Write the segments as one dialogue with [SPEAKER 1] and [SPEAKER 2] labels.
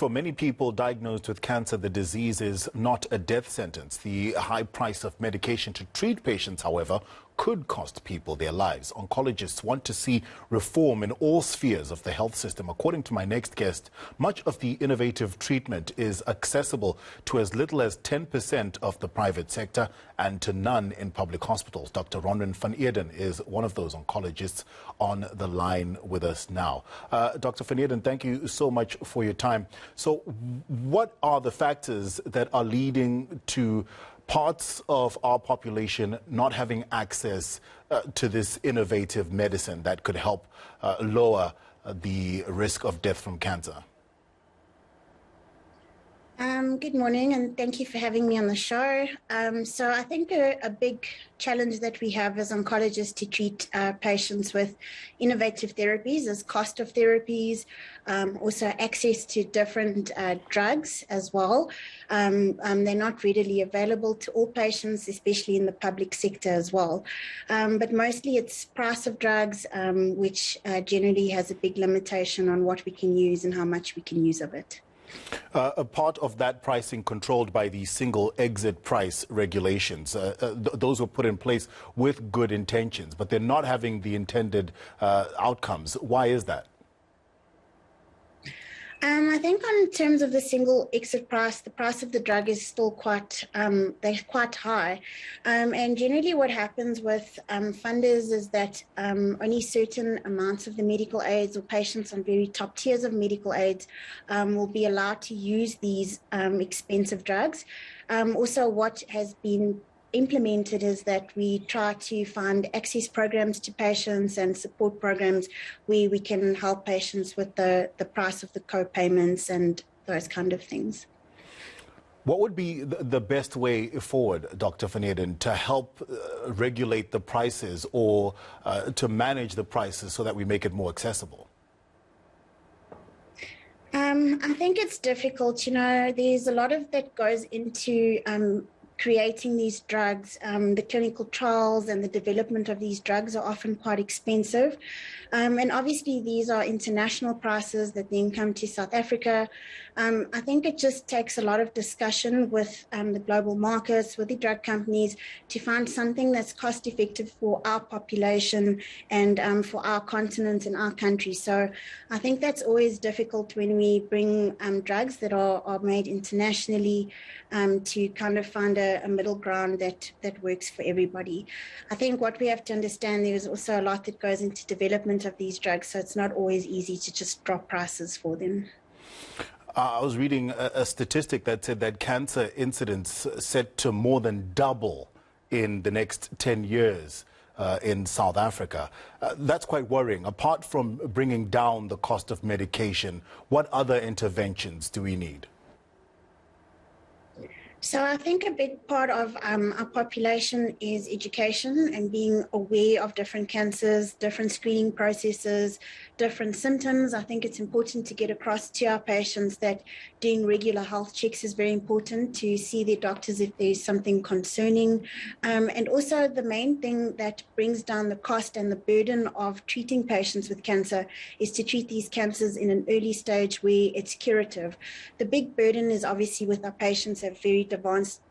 [SPEAKER 1] For many people diagnosed with cancer, the disease is not a death sentence. The high price of medication to treat patients, however, could cost people their lives. Oncologists want to see reform in all spheres of the health system. According to my next guest, much of the innovative treatment is accessible to as little as 10% of the private sector and to none in public hospitals. Dr. Ronwyn van Eeden is one of those oncologists on the line with us now. Dr. van Eeden, thank you so much for your time. So what are the factors that are leading to parts of our population not having access to this innovative medicine that could help lower the risk of death from cancer?
[SPEAKER 2] Good morning, and thank you for having me on the show. So I think a big challenge that we have as oncologists to treat patients with innovative therapies is cost of therapies, also access to different drugs as well. They're not readily available to all patients, especially in the public sector as well. But mostly it's price of drugs, which generally has a big limitation on what we can use and how much we can use of it.
[SPEAKER 1] A part of that pricing controlled by the single exit price regulations. Those were put in place with good intentions, but they're not having the intended outcomes. Why is that?
[SPEAKER 2] I think in terms of the single exit price, the price of the drug is still quite high. And generally what happens with funders is that only certain amounts of the medical aids or patients on very top tiers of medical aids will be allowed to use these expensive drugs. Also, what has been implemented is that we try to find access programs to patients and support programs where we can help patients with the price of the co-payments and those kind of things.
[SPEAKER 1] What would be the best way forward, Dr. van Eeden, to help regulate the prices or to manage the prices so that we make it more accessible?
[SPEAKER 2] I think it's difficult. You know, there's a lot of that goes into creating these drugs. The clinical trials and the development of these drugs are often quite expensive. And obviously these are international prices that then come to South Africa. I think it just takes a lot of discussion with the global markets, with the drug companies, to find something that's cost effective for our population and for our continent and our country. So I think that's always difficult when we bring drugs that are made internationally to kind of find a middle ground that works for everybody. I think what we have to understand, there is also a lot that goes into development of these drugs, so it's not always easy to just drop prices for them.
[SPEAKER 1] I was reading a statistic that said that cancer incidence set to more than double in the next 10 years in South Africa. That's quite worrying. Apart from bringing down the cost of medication, what other interventions do we need?
[SPEAKER 2] So I think a big part of our population is education and being aware of different cancers, different screening processes, different symptoms. I think it's important to get across to our patients that doing regular health checks is very important, to see their doctors if there's something concerning. And also the main thing that brings down the cost and the burden of treating patients with cancer is to treat these cancers in an early stage where it's curative. The big burden is obviously with our patients who have very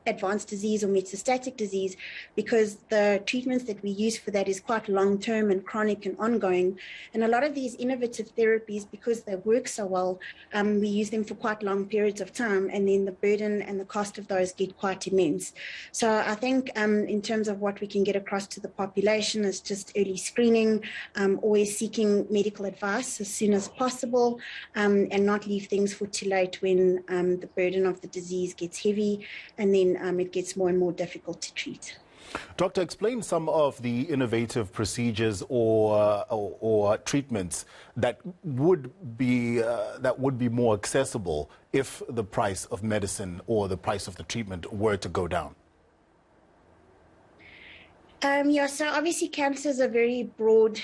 [SPEAKER 2] advanced disease or metastatic disease, because the treatments that we use for that is quite long-term and chronic and ongoing. And a lot of these innovative therapies, because they work so well, we use them for quite long periods of time, and then the burden and the cost of those get quite immense. So I think in terms of what we can get across to the population is just early screening, always seeking medical advice as soon as possible, and not leave things for too late when the burden of the disease gets heavy, and then it gets more and more difficult to treat.
[SPEAKER 1] Doctor, explain some of the innovative procedures or treatments that would be more accessible if the price of medicine or the price of the treatment were to go down.
[SPEAKER 2] Yeah, so obviously cancer is a very broad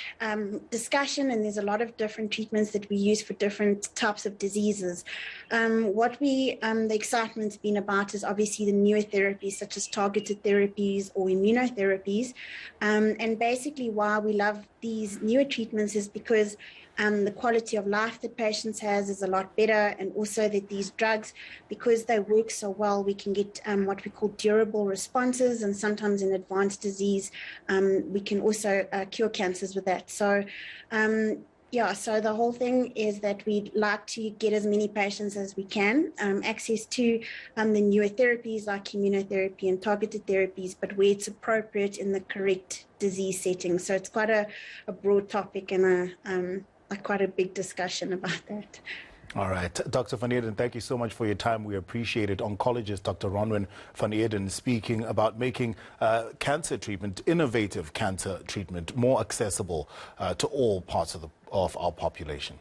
[SPEAKER 2] discussion, and there's a lot of different treatments that we use for different types of diseases. The excitement's been about is obviously the newer therapies such as targeted therapies or immunotherapies. And basically why we love these newer treatments is because The quality of life that patients has is a lot better, and also that these drugs, because they work so well, we can get what we call durable responses, and sometimes in advanced disease, we can also cure cancers with that. So yeah, so the whole thing is that we'd like to get as many patients as we can, access to the newer therapies like immunotherapy and targeted therapies, but where it's appropriate in the correct disease setting. So it's quite a broad topic and quite a big discussion about that.
[SPEAKER 1] All right. Dr. van Eeden, thank you so much for your time. We appreciate it. Oncologist Dr. Ronwyn van Eeden speaking about making cancer treatment, innovative cancer treatment, more accessible to all parts of our population.